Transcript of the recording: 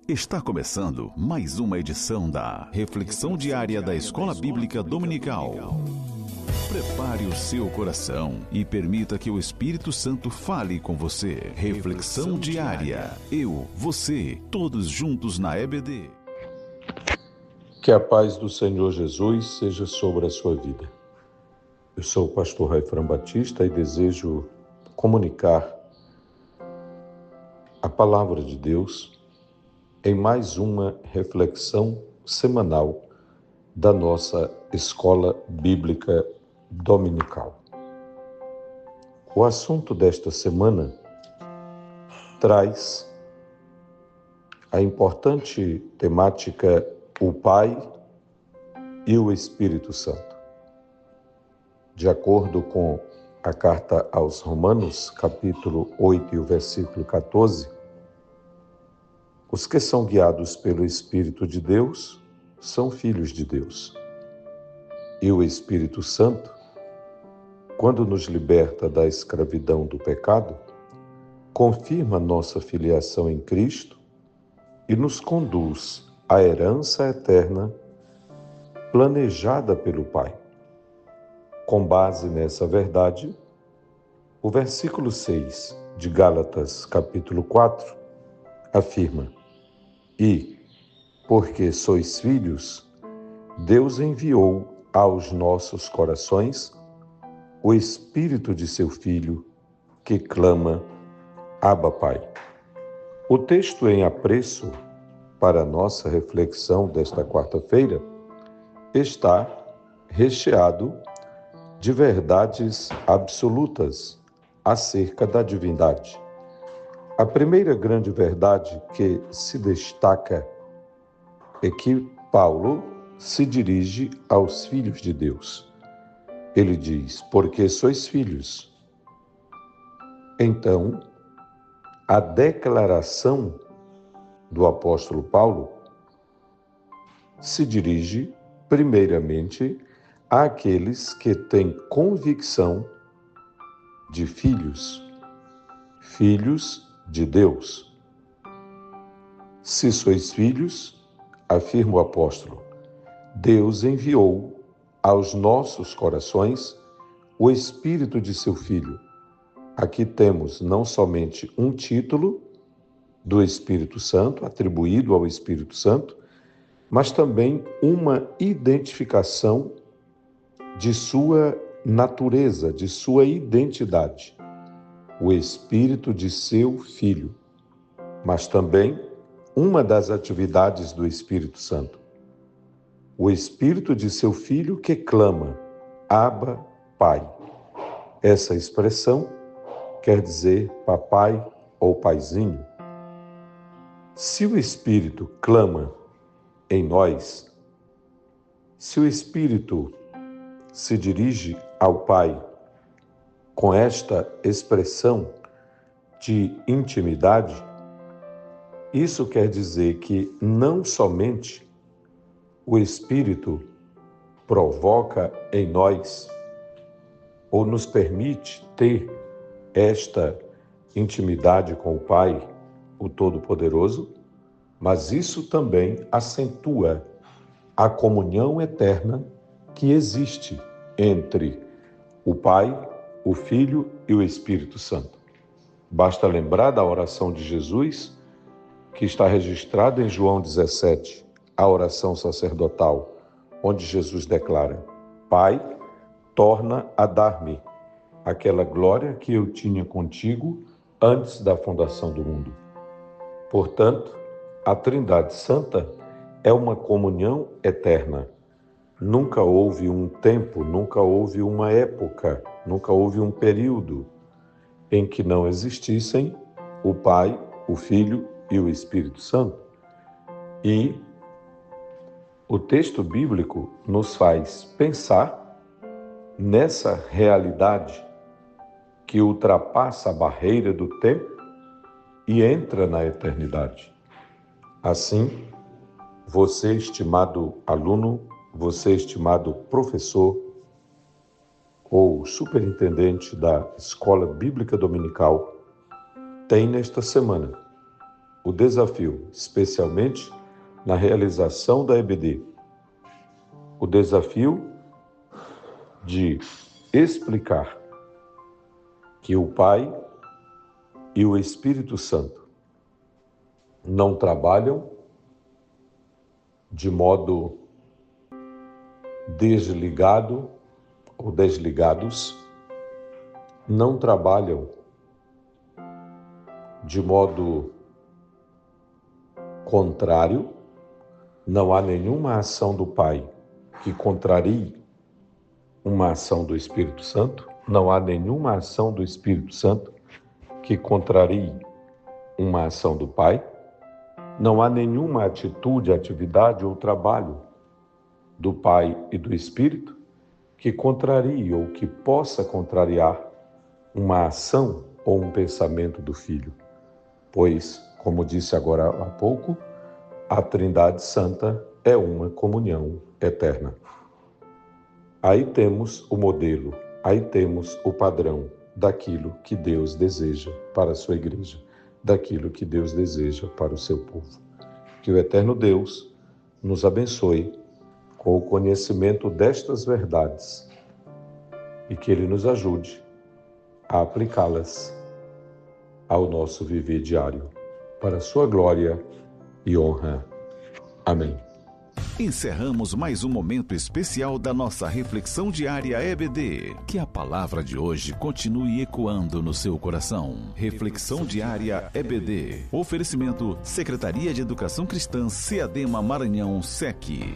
Está começando mais uma edição da Reflexão Diária da Escola Bíblica Dominical. Prepare o seu coração e permita que o Espírito Santo fale com você. Reflexão Diária. Eu, você, todos juntos na EBD. Que a paz do Senhor Jesus seja sobre a sua vida. Eu sou o pastor Raifran Batista e desejo comunicar a palavra de Deus em mais uma reflexão semanal da nossa Escola Bíblica Dominical. O assunto desta semana traz a importante temática o Pai e o Espírito Santo. De acordo com a carta aos Romanos, capítulo 8 e o versículo 14, os que são guiados pelo Espírito de Deus são filhos de Deus. E o Espírito Santo, quando nos liberta da escravidão do pecado, confirma nossa filiação em Cristo e nos conduz à herança eterna planejada pelo Pai. Com base nessa verdade, o versículo 6 de Gálatas, capítulo 4, afirma: E, porque sois filhos, Deus enviou aos nossos corações o Espírito de seu Filho, que clama, Abba, Pai. O texto em apreço para a nossa reflexão desta quarta-feira está recheado de verdades absolutas acerca da divindade. A primeira grande verdade que se destaca é que Paulo se dirige aos filhos de Deus. Ele diz, porque sois filhos. Então, a declaração do apóstolo Paulo se dirige, primeiramente, àqueles que têm convicção de filhos de Deus. Se sois filhos, afirma o apóstolo, Deus enviou aos nossos corações o Espírito de seu Filho. Aqui temos não somente um título do Espírito Santo, atribuído ao Espírito Santo, mas também uma identificação de sua natureza, de sua identidade. O Espírito de seu Filho, mas também uma das atividades do Espírito Santo. O Espírito de seu Filho que clama, Abba, Pai. Essa expressão quer dizer papai ou paizinho. Se o Espírito clama em nós, se o Espírito se dirige ao Pai com esta expressão de intimidade, isso quer dizer que não somente o Espírito provoca em nós ou nos permite ter esta intimidade com o Pai, o Todo-Poderoso, mas isso também acentua a comunhão eterna que existe entre o Pai, o Filho e o Espírito Santo. Basta lembrar da oração de Jesus, que está registrada em João 17, a oração sacerdotal, onde Jesus declara, Pai, torna a dar-me aquela glória que eu tinha contigo antes da fundação do mundo. Portanto, a Trindade Santa é uma comunhão eterna. Nunca houve um tempo, nunca houve uma época, nunca houve um período em que não existissem o Pai, o Filho e o Espírito Santo. E o texto bíblico nos faz pensar nessa realidade que ultrapassa a barreira do tempo e entra na eternidade. Assim, você, estimado aluno, você, estimado professor ou superintendente da Escola Bíblica Dominical, tem nesta semana o desafio, especialmente na realização da EBD. O desafio de explicar que o Pai e o Espírito Santo não trabalham de modo desligado ou desligados, não trabalham de modo contrário, não há nenhuma ação do Pai que contrarie uma ação do Espírito Santo, não há nenhuma ação do Espírito Santo que contrarie uma ação do Pai, não há nenhuma atitude, atividade ou trabalho do Pai e do Espírito que contrarie ou que possa contrariar uma ação ou um pensamento do Filho. Pois, como disse agora há pouco, a Trindade Santa é uma comunhão eterna. Aí temos o modelo, aí temos o padrão daquilo que Deus deseja para a sua igreja, daquilo que Deus deseja para o seu povo. Que o eterno Deus nos abençoe com o conhecimento destas verdades e que Ele nos ajude a aplicá-las ao nosso viver diário, para a sua glória e honra. Amém. Encerramos mais um momento especial da nossa reflexão diária EBD. Que a palavra de hoje continue ecoando no seu coração. Reflexão diária EBD. Oferecimento Secretaria de Educação Cristã, CEADEMA Maranhão, SEC.